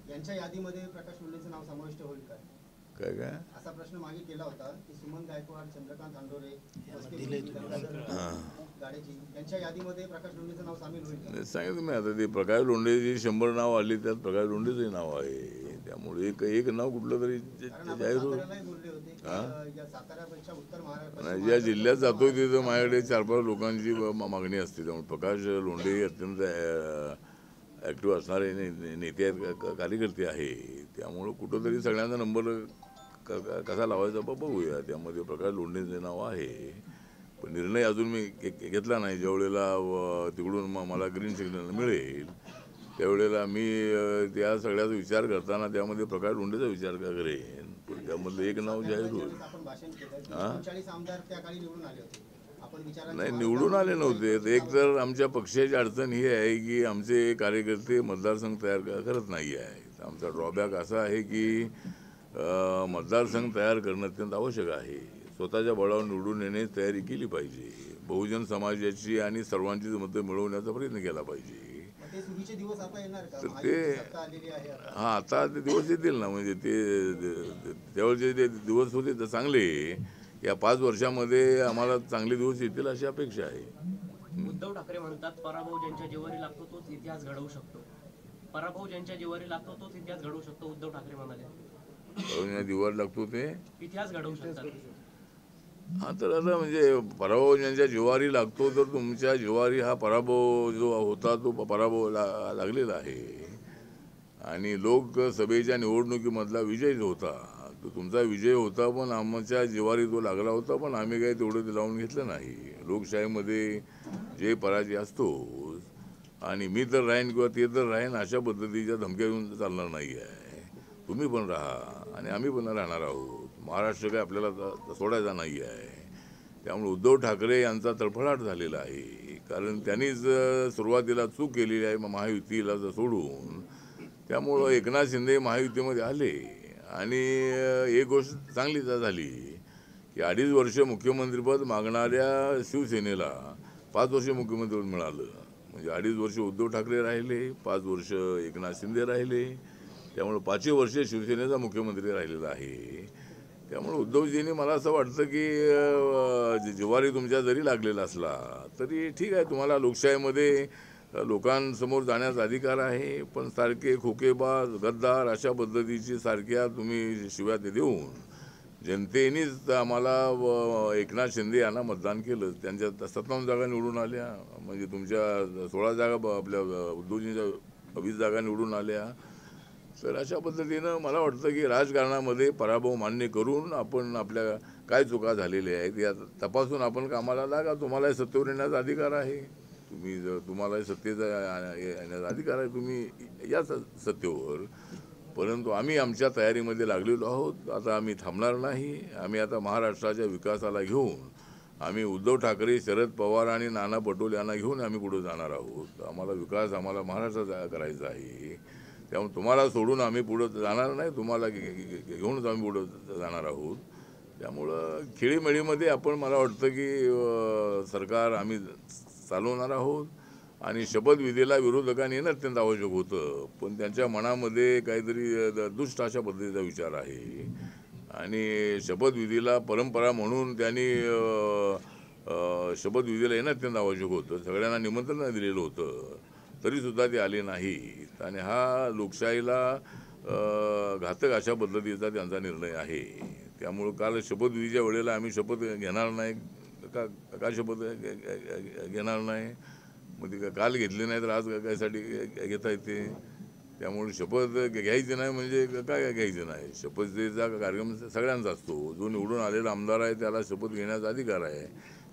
यांच्या यादीमध्ये प्रकाश लोंढेंचं नाव समाविष्ट होईल का? काय असा प्रश्न मागे केला होता की सुमंत गायकवाड, चंद्रकांत खांडोरे, गाडेजी यांच्या यादीमध्ये प्रकाश लोंढेंचं नाव सामील होईल का? सांगितलं मी आता ते प्रकाश लोंढेची 100 नाव आली, त्यात प्रकाश लोंढेचंही नाव आहे. त्यामुळे एक नाव कुठलं तरी जाहीर होईल. साताऱ्यापेक्षा उत्तर महाराष्ट्र ज्या जिल्ह्यात जातोय तिथं माझ्याकडे 4-5 लोकांची मागणी असते. त्यामुळे प्रकाश लोंढे अत्यंत ॲक्टिव्ह असणारे नेते आहेत, कार्यकर्ते आहे. त्यामुळं कुठंतरी सगळ्यांचा नंबर कसा लावायचा बघूया. त्यामध्ये प्रकाश लोंढेंचे नाव आहे, पण निर्णय अजून मी घेतला नाही. ज्या वेळेला तिकडून मला ग्रीन सिग्नल मिळेल त्यावेळेला मी त्या सगळ्याचा विचार करताना त्यामध्ये प्रकाश धोंडेचा विचार करेन, पण त्यामधलं एक नाव जाहीर होईल. आपण भाषण केलं 39 आमदार त्या काळी निवडून आले होते. आपण विचारांची नाही, निवडून आले नव्हते. एक तर आमच्या पक्षाची अडचण ही आहे की आमचे कार्यकर्ते मतदारसंघ तयार करत नाही आहेत. आमचा ड्रॉबॅक असा आहे की मतदारसंघ तयार करणं अत्यंत आवश्यक आहे. स्वतःच्या बळावर निवडून येण्याची तयारी केली पाहिजे. बहुजन समाजाची आणि सर्वांची मतं मिळवण्याचा प्रयत्न केला पाहिजे. ते सुगीचे दिवस आता येणार का? तर महायुती सत्ता आलेली आहे आता. हां, आता ते दिवस येतील ना, म्हणजे त्यावेळेचे जे दिवस होते ते चांगले. या 5 वर्षामध्ये आम्हाला चांगले दिवस येतील अशी अपेक्षा आहे. उद्धव ठाकरे म्हणतात पराभव ज्यांच्या जिवारी लागतो तोच इतिहास घडवू शकतो. पराभव ज्यांच्या जिवारी लागतो तोच इतिहास घडवू शकतो उद्धव ठाकरे म्हणाले. दिवार लागतो ते इतिहास घडवू शकतात. हा, तर आता म्हणजे पराभव ज्यांच्या जिवारी लागतो, तर तुमच्या जिवारी हा पराभव जो होता तो पराभव लागलेला आहे. आणि लोकसभेच्या निवडणुकीमधला विजय जो होता तो तुमचा विजय होता, पण आमच्या जिवारी तो लागला होता, पण आम्ही काही तेवढं ते लावून घेतलं नाही. लोकशाहीमध्ये जे पराजय असतो आणि मी तर राहीन किंवा ते तर राहीन अशा पद्धतीच्या धमक्या देऊन चालणार नाही आहे. तुम्ही पण राहा आणि आम्ही पण राहणार आहोत. महाराष्ट्र काय आपल्याला सोडायचा नाही आहे. त्यामुळे उद्धव ठाकरे यांचा तळफळाट झालेला आहे, कारण त्यांनीच सुरुवातीला चूक केलेली आहे महायुतीला सोडून. त्यामुळं एकनाथ शिंदे महायुतीमध्ये आले आणि एक गोष्ट चांगली झाली की 2.5 वर्ष मुख्यमंत्रीपद मागणाऱ्या शिवसेनेला 5 वर्ष मुख्यमंत्रीपद मिळालं. म्हणजे 2.5 वर्ष उद्धव ठाकरे राहिले, 5 वर्ष एकनाथ शिंदे राहिले. त्यामुळे 5वे वर्ष शिवसेनेचा मुख्यमंत्री राहिलेला आहे. त्यामुळे उद्धवजींनी मला असं वाटतं की जिवारी तुमच्या जरी लागलेला असला तरी ठीक आहे, तुम्हाला लोकशाहीमध्ये लोकांसमोर जाण्याचा अधिकार आहे, पण सारखे खोकेबाज गद्दार अशा पद्धतीची सारख्या तुम्ही शिव्या देऊन जनतेनेच आम्हाला एकनाथ शिंदे यांना मतदान केलं. त्यांच्या 57 जागा निवडून आल्या, म्हणजे तुमच्या 16 जागा आपल्या उद्धवजींच्या 20 जागा निवडून आल्या. तर अशा पद्धतीनं मला वाटतं की राजकारणामध्ये पराभव मान्य करून आपण आपल्या काय चुका झालेल्या आहेत या तपासून आपण कामाला लागा. तुम्हालाही सत्तेवर येण्याचा अधिकार आहे, तुम्हालाही सत्तेचा येण्याचा अधिकार आहे, तुम्ही या सत्तेवर. परंतु आम्ही आमच्या तयारीमध्ये लागलेलो आहोत. आता आम्ही थांबणार नाही. आम्ही आता महाराष्ट्राच्या विकासाला घेऊन आम्ही उद्धव ठाकरे, शरद पवार आणि नाना पटोले यांना घेऊन आम्ही पुढे जाणार आहोत. आम्हाला विकास आम्हाला महाराष्ट्राचा करायचा आहे. त्यामुळे तुम्हाला सोडून आम्ही पुढं जाणार नाही, तुम्हाला घेऊनच आम्ही पुढं जाणार आहोत. त्यामुळं खेळीमेळीमध्ये आपण मला वाटतं की सरकार आम्ही चालवणार आहोत. आणि शपथविधीला विरोधकांनी येणं अत्यंत आवश्यक होतं, पण त्यांच्या मनामध्ये काहीतरी दुष्ट अशा पद्धतीचा विचार आहे. आणि शपथविधीला परंपरा म्हणून त्यांनी शपथविधीला येणं अत्यंत आवश्यक होतं. सगळ्यांना निमंत्रण दिलेलं होतं, तरीसुद्धा ते आले नाहीत. आणि हा लोकशाहीला घातक अशा पद्धतीचा त्यांचा निर्णय आहे. त्यामुळं काल शपथविधीच्या वेळेला आम्ही शपथ घेणार नाही का शपथ घेणार नाही, मग ते काल घेतली नाही तर आज कायसाठी घेता येते. त्यामुळे शपथ घ्यायची नाही म्हणजे काय घ्यायचं नाही. शपथेचा कार्यक्रम सगळ्यांचा असतो. जो निवडून आलेला आमदार आहे त्याला शपथ घेण्याचा अधिकार आहे.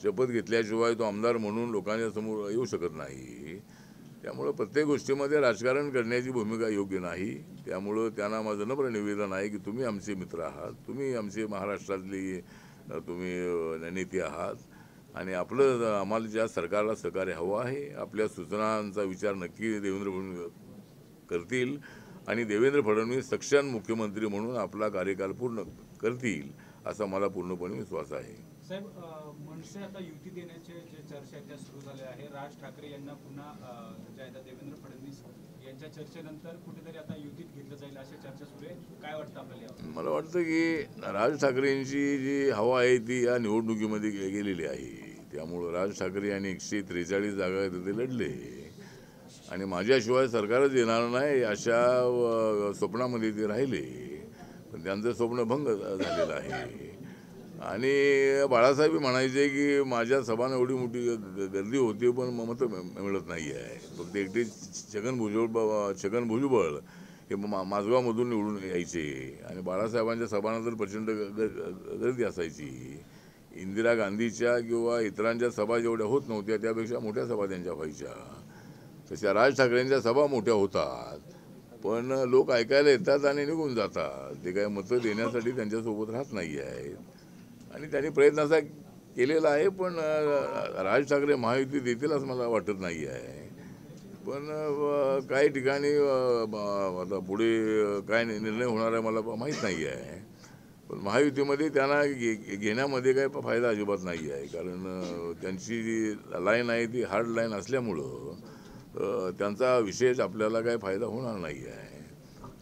शपथ घेतल्याशिवाय तो आमदार म्हणून लोकांच्या समोर येऊ शकत नाही. त्यामुळं प्रत्येक गोष्टीमध्ये राजकारण करण्याची भूमिका योग्य नाही. त्यामुळं त्यांना माझं नम्र निवेदन आहे की तुम्ही आमचे मित्र आहात, तुम्ही आमचे महाराष्ट्रातली तुम्ही नेते आहात आणि आपलं आम्हाला ज्या सरकारला सहकार्य हवं आहे. आपल्या सूचनांचा विचार नक्की देवेंद्र फडणवीस करतील आणि देवेंद्र फडणवीस सक्षम मुख्यमंत्री म्हणून आपला कार्यकाल पूर्ण करतील असा मला पूर्णपणे विश्वास आहे. साहेब, मनसे आता युती देण्याचे जे चर्चा आहेत त्या सुरू झाल्या आहे. राज ठाकरे यांना पुन्हा ज्या देवेंद्र फडणवीस यांच्या चर्चेनंतर कुठेतरी आता युतीत घेतलं जाईल अशी चर्चा सुरू आहे. काय वाटतं आपल्याला? मला वाटतं की राज ठाकरेंची जी हवा आहे ती या निवडणुकीमध्ये गेलेली आहे. त्यामुळं राज ठाकरे यांनी 143 जागा तिथे लढले आणि माझ्याशिवाय सरकारच येणार नाही अशा स्वप्नामध्ये ते राहिले, पण त्यांचं स्वप्न भंग झालेलं आहे. आणि बाळासाहेब म्हणायचे की माझ्या सभांना एवढी मोठी गर्दी होती पण मतं मिळत नाही आहे. फक्त एकटे छगन भुजबळ हे माझगावमधून निवडून यायचे आणि बाळासाहेबांच्या सभांना तर प्रचंड गर्दी असायची. इंदिरा गांधीच्या किंवा इतरांच्या सभा जेवढ्या होत नव्हत्या त्यापेक्षा मोठ्या सभा त्यांच्या व्हायच्या. तशा राज ठाकरेंच्या सभा मोठ्या होतात, पण लोक ऐकायला येतात आणि निघून जातात. ते काय मतं देण्यासाठी त्यांच्यासोबत राहत नाही आहेत आणि त्यांनी प्रयत्न असा केलेला आहे, पण राज ठाकरे महायुती देतील असं मला वाटत नाही आहे. पण काही ठिकाणी आता पुढे काय निर्णय होणार आहे मला माहीत नाही आहे. पण महायुतीमध्ये त्यांना घेण्यामध्ये काही फायदा अजिबात नाही आहे, कारण त्यांची जी लाईन आहे ती हार्ड लाईन असल्यामुळं त्यांचा विशेष आपल्याला काही फायदा होणार नाही आहे.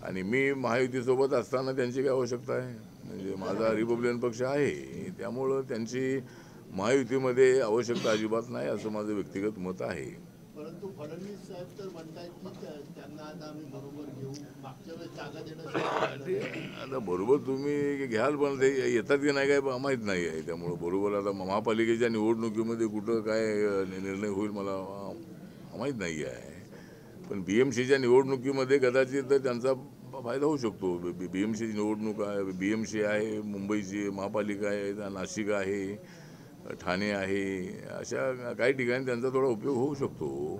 आणि मी महायुतीसोबत असताना त्यांची काय आवश्यकता आहे, म्हणजे माझा रिपब्लिकन पक्ष आहे, त्यामुळं त्यांची महायुतीमध्ये आवश्यकता अजिबात नाही असं माझं व्यक्तिगत मत आहे. परंतु फडणवीस साहेब तर म्हणतायत की त्यांना आता आम्ही बरोबर घेऊ, मागच्या वेळेस जागा देणं आता बरोबर तुम्ही घ्याल, पण ते येतात की नाही काय माहीत नाही आहे. त्यामुळं बरोबर आता महापालिकेच्या निवडणुकीमध्ये कुठं काय निर्णय होईल मला माहीत नाही आहे. पण BMCच्या निवडणुकीमध्ये कदाचित त्यांचा फायदा होऊ शकतो. BMCची निवडणूक आहे, BMC आहे, मुंबईची महापालिका आहे, नाशिक आहे, ठाणे आहे, अशा काही ठिकाणी त्यांचा थोडा उपयोग होऊ शकतो.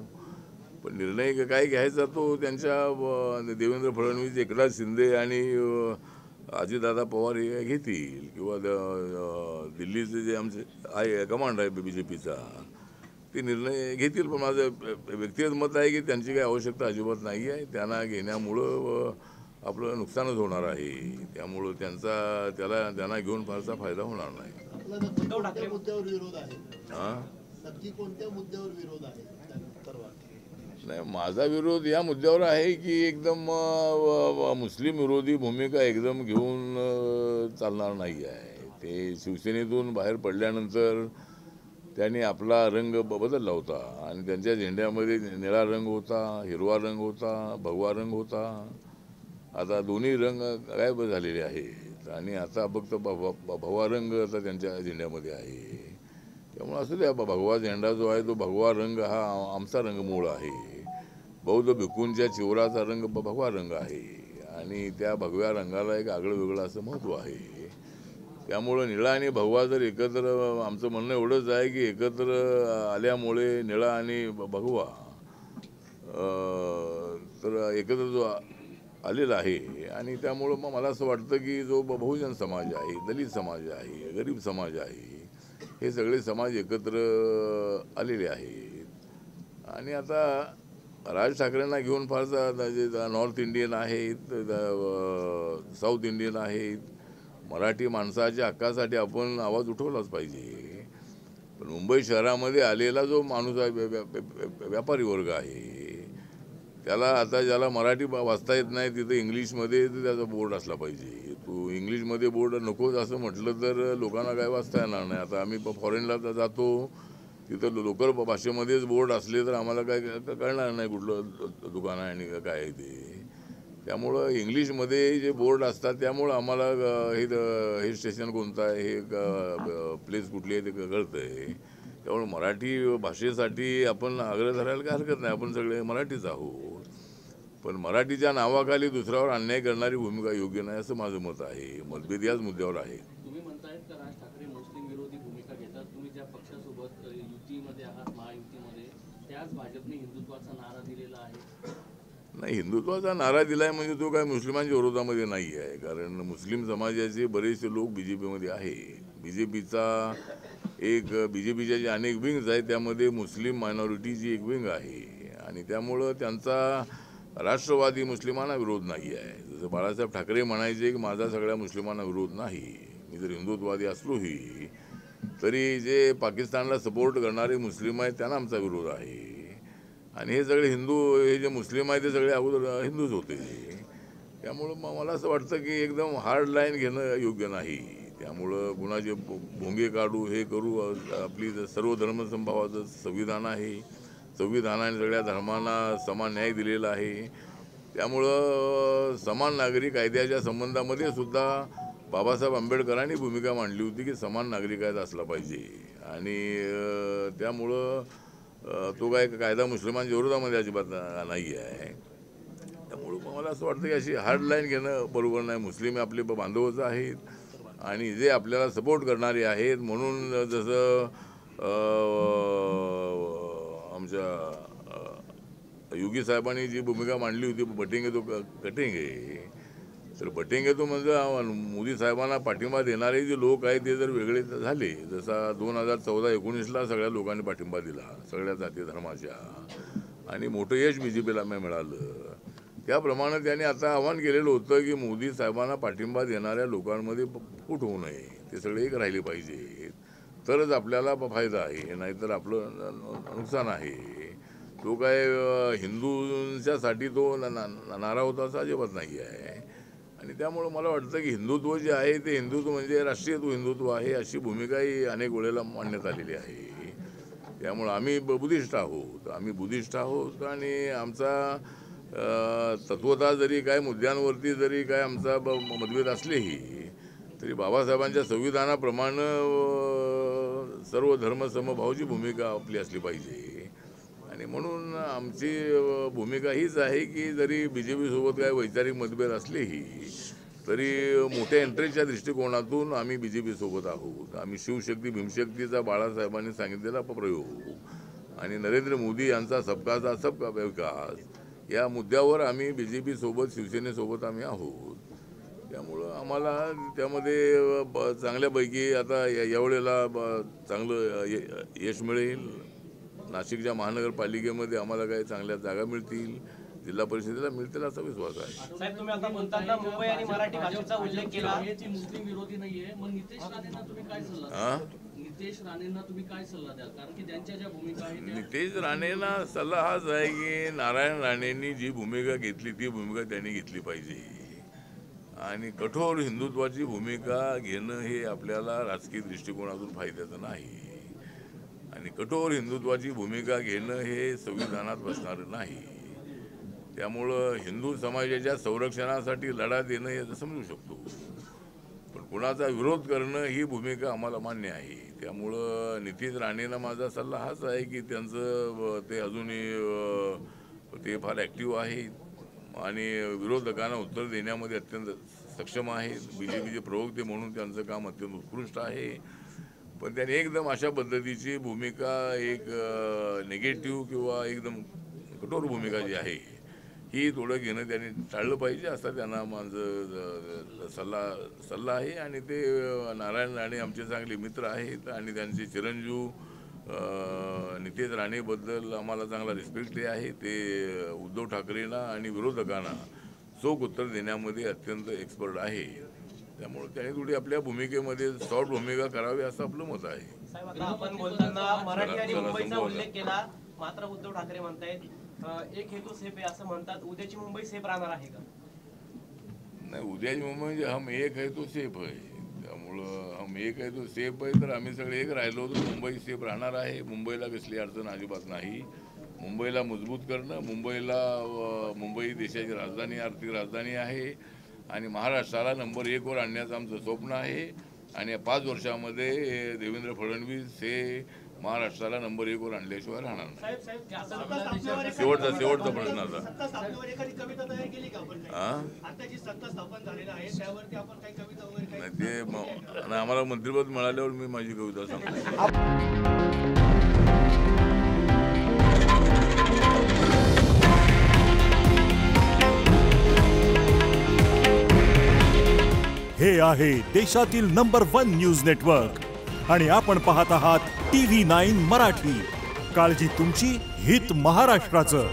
पण निर्णय काय घ्यायचा तो त्यांच्या देवेंद्र फडणवीस, एकनाथ शिंदे आणि अजितदादा पवार हे घेतील, किंवा दिल्लीचे जे आमचे आहे कमांड आहे BJPचा ते निर्णय घेतील. पण माझं व्यक्तिगत मत आहे की त्यांची काही आवश्यकता अजिबात नाही आहे. त्यांना घेण्यामुळं आपलं नुकसानच होणार आहे. त्यामुळं त्यांना घेऊन फारसा फायदा होणार नाही. कोणत्या मुद्द्यावर विरोध आहे, नक्की कोणत्या मुद्द्यावर विरोध आहे? नाही, माझा विरोध या मुद्द्यावर आहे की एकदम मुस्लिम विरोधी भूमिका एकदम घेऊन चालणार नाही आहे. ते शिवसेनेतून बाहेर पडल्यानंतर त्यांनी आपला रंग बदलला होता आणि त्यांच्या झेंड्यामध्ये निळा रंग होता, हिरवा रंग होता, भगवा रंग होता. आता दोन्ही रंग गायब झालेले आहेत आणि आता फक्त भगवा रंग आता त्यांच्या झेंड्यामध्ये आहे. त्यामुळे असं द्या, भगवा झेंडा जो आहे तो भगवा रंग हा आमचा रंग मूळ आहे. बौद्ध भिक्खूंच्या चिवराचा रंग भगवा रंग आहे आणि त्या भगव्या रंगाला एक आगळं वेगळं असं महत्त्व आहे. त्यामुळं निळा आणि भगवा जर एकत्र, आमचं म्हणणं एवढंच आहे की एकत्र आल्यामुळे निळा आणि भगवा तर एकत्र जो आलेला आहे आणि त्यामुळं मग मला असं वाटतं की जो बहुजन समाज आहे, दलित समाज आहे, गरीब समाज आहे, हे सगळे समाज एकत्र आलेले आहेत. आणि आता राज ठाकरेंना घेऊन फारसा जे नॉर्थ इंडियन आहेत, साऊथ इंडियन आहेत, मराठी माणसाच्या हक्कासाठी आपण आवाज उठवलाच पाहिजे. पण मुंबई शहरामध्ये आलेला जो माणूस आहे, व्यापारी वर्ग आहे, त्याला आता ज्याला मराठी वाचता येत नाही तिथं इंग्लिशमध्ये त्याचा बोर्ड असला पाहिजे. तू इंग्लिशमध्ये बोर्ड नकोच असं म्हटलं तर लोकांना काय वाचता येणार नाही. आता आम्ही फॉरेनला जातो, तिथं लोकल भाषेमध्येच बोर्ड असले तर आम्हाला काय कळणार नाही कुठलं दुकान आहे आणि काय आहे ते. त्यामुळं इंग्लिशमध्ये जे बोर्ड असतात त्यामुळं आम्हाला हे स्टेशन कोणतं आहे, हे प्लेस कुठली आहे ते कळतं आहे. त्यामुळे मराठी भाषेसाठी आपण आग्रह धरायला काय हरकत नाही, आपण सगळे मराठीच आहोत. पण मराठीच्या नावाखाली दुसऱ्यावर अन्याय करणारी भूमिका योग्य नाही असं माझं मत आहे. मतभेद याच मुद्द्यावर आहे. तुम्ही म्हणतायत का राज ठाकरे मुस्लिम विरोधी भूमिका घेतात? तुम्ही ज्या पक्षासोबत युतीमध्ये आहात, महायुतीमध्ये, त्याच भाजपने हिंदुत्वाचा नारा दिलेला आहे. नाही, हिंदुत्वाचा नारा दिलाय म्हणजे तो काय मुस्लिमांच्या विरोधामध्ये नाही आहे, कारण मुस्लिम समाजाचे बरेचसे लोक BJPमध्ये आहे. BJPच्या जे अनेक विंग्स आहेत त्यामध्ये मुस्लिम मायनॉरिटीची एक विंग आहे आणि त्यामुळं त्यांचा राष्ट्रवादी मुस्लिमांना विरोध नाही आहे. जसं बाळासाहेब ठाकरे म्हणायचे की माझा सगळ्या मुस्लिमांना विरोध नाही, मी जर हिंदुत्ववादी असलोही तरी जे पाकिस्तानला सपोर्ट करणारे मुस्लिम आहेत त्यांना आमचा विरोध आहे. आणि हे सगळे हे जे मुस्लिम आहेत ते सगळे अगोदर हिंदूच होते. त्यामुळं मला असं वाटतं की एकदम हार्ड लाईन घेणं योग्य नाही. त्यामुळं कुणाचे भोंगे काढू, हे करू, आपली सर्व धर्मसमभावाचं संविधान आहे, संविधानाने सगळ्या धर्मांना समान न्याय दिलेला आहे. त्यामुळं समान नागरी कायद्याच्या संबंधामध्ये सुद्धा बाबासाहेब आंबेडकरांनी भूमिका मांडली होती की समान नागरी कायदा असला पाहिजे आणि त्यामुळं तो काय कायदा मुस्लिमांच्या विरोधामध्ये अजिबात नाही आहे. त्यामुळं मला असं वाटतं की अशी हार्ड लाईन घेणं बरोबर नाही. मुस्लिम आपले बांधवच आहेत आणि जे आपल्याला सपोर्ट करणारे आहेत. म्हणून जसं आमच्या योगी साहेबांनी जी भूमिका मांडली होती बटेंगे तो कटेंगे, तर बटेंगे तो म्हणजे मोदी साहेबांना पाठिंबा देणारे जे लोक आहेत ते जर वेगळे झाले, जसा 2014-19ला सगळ्या लोकांनी पाठिंबा दिला सगळ्या जाती धर्माच्या आणि मोठं यश BJPला मिळालं, त्याप्रमाणे त्यांनी आता आवाहन केलेलं होतं की मोदी साहेबांना पाठिंबा देणाऱ्या लोकांमध्ये फूट होऊ नये, ते सगळे एक राहिले पाहिजे, तरच आपल्याला फायदा आहे, नाहीतर आपलं नुकसान आहे. तो काय हिंदूंच्यासाठी तो नारा होता असं अजिबात नाही आहे. आणि त्यामुळं मला वाटतं की हिंदुत्व जे आहे ते हिंदुत्व म्हणजे राष्ट्रीयत्व हिंदुत्व आहे अशी भूमिकाही अनेक वेळेला मांडण्यात आलेली आहे. त्यामुळं आम्ही बुद्धिस्ट आहोत आणि आमचा तत्वतः जरी काय मुद्द्यांवरती जरी काय आमचा मतभेद असलेही तरी बाबासाहेबांच्या संविधानाप्रमाणे सर्व धर्म समभावाची भूमिका आपली असली पाहिजे. आणि म्हणून आमची भूमिका हीच आहे की जरी BJP सोबत काय वैचारिक मतभेद असलेही तरी मोठ्या इंटरेस्टच्या दृष्टिकोनातून आम्ही BJP सोबत आहोत. आम्ही शिवशक्ती भीमशक्तीचा बाळासाहेबांनी सांगितलेला प्रयोग आणि नरेंद्र मोदी यांचा सबका विकास या मुद्द्यावर आम्ही BJP सोबत शिवसेनेसोबत आम्ही आहोत. त्यामुळं आम्हाला त्यामध्ये चांगल्यापैकी आता यावेळेला चांगलं यश मिळेल. नाशिकच्या महानगरपालिकेमध्ये आम्हाला काही चांगल्या जागा मिळतील, जिल्हा परिषदेला मिळतील असा विश्वास आहे. साहेब तुम्ही आता बोलताना मुंबई आणि मराठी भाषेचा उल्लेख केला, मुस्लिम विरोधी नाहीये, मग नितेश राणेंना तुम्ही काय सल्ला द्याल? नितेश राणेंना तुम्ही काय सल्ला द्याल? कारण की त्यांच्या ज्या भूमिका आहेत नितेश राणेंना सल्ला हाच आहे की नारायण राणेंनी जी भूमिका घेतली ती भूमिका त्यांनी घेतली पाहिजे आणि कठोर हिंदुत्वाची भूमिका घेणं हे आपल्याला राजकीय दृष्टिकोनातून फायद्याचं नाही आणि कठोर हिंदुत्वाची भूमिका घेणं हे संविधानात बसणारं नाही. त्यामुळं हिंदू समाजाच्या संरक्षणासाठी लढा देणं हे समजू शकतो, पण कुणाचा विरोध करणं ही भूमिका आम्हाला मान्य आहे. त्यामुळं नितेश राणेंना माझा सल्ला हाच आहे की त्यांचं ते अजूनही ते फार ॲक्टिव्ह आहेत आणि विरोधकांना उत्तर देण्यामध्ये अत्यंत सक्षम आहेत. BJPचे प्रवक्ते म्हणून त्यांचं काम अत्यंत उत्कृष्ट आहे, पण त्यांनी एकदम अशा पद्धतीची भूमिका एक निगेटिव्ह किंवा एकदम कठोर भूमिका जी आहे ही थोडं घेणं त्यांनी टाळलं पाहिजे असा त्यांना माझं सल्ला आहे. आणि ते नारायण राणे आमचे चांगले मित्र आहेत आणि त्यांचे चिरंजीव नितेश राणेबद्दल आम्हाला चांगला रिस्पेक्ट आहे. ते उद्धव ठाकरेंना आणि विरोधकांना चोख उत्तर देण्यामध्ये अत्यंत एक्सपर्ट आहे. त्यामुळे त्यांनी थोडी आपल्या भूमिकेमध्ये सॉफ्ट भूमिका करावी असं आपलं मत आहे. साहेब आता आपण बोलताना मराठी आणि मुंबईचा उल्लेख केला, मात्र उद्धव ठाकरे म्हणतायत एक हेतू सेफ आहे असं म्हणतात. उद्याची मुंबई सेफ राहणार आहे का? नाही, उद्याची मुंबई म्हणजे हम एक आहे तो सेफ आहे. त्यामुळं हम एक आहे तो सेफ आहे, तर आम्ही सगळे एक राहिलो तर मुंबई सेफ राहणार आहे. मुंबईला कसली अडचण अजिबात नाही. मुंबईला मजबूत करणं, मुंबई देशाची राजधानी, आर्थिक राजधानी आहे आणि महाराष्ट्राला नंबर 1 वर आणण्याचं आमचं स्वप्न आहे. आणि 5 वर्षामध्ये देवेंद्र फडणवीस हे महाराष्ट्राला नंबर 1 वर आणल्याशिवाय राहणार नाही. शेवटचा प्रश्न आता ते आम्हाला मंत्रिपद मिळाल्यावर मी माझी कविता सांगतो. हे आहे देशातील नंबर 1 न्यूज नेटवर्क आणि आपण पाहत आहात TV9 मराठी. काळजी तुमची, हित महाराष्ट्राचं.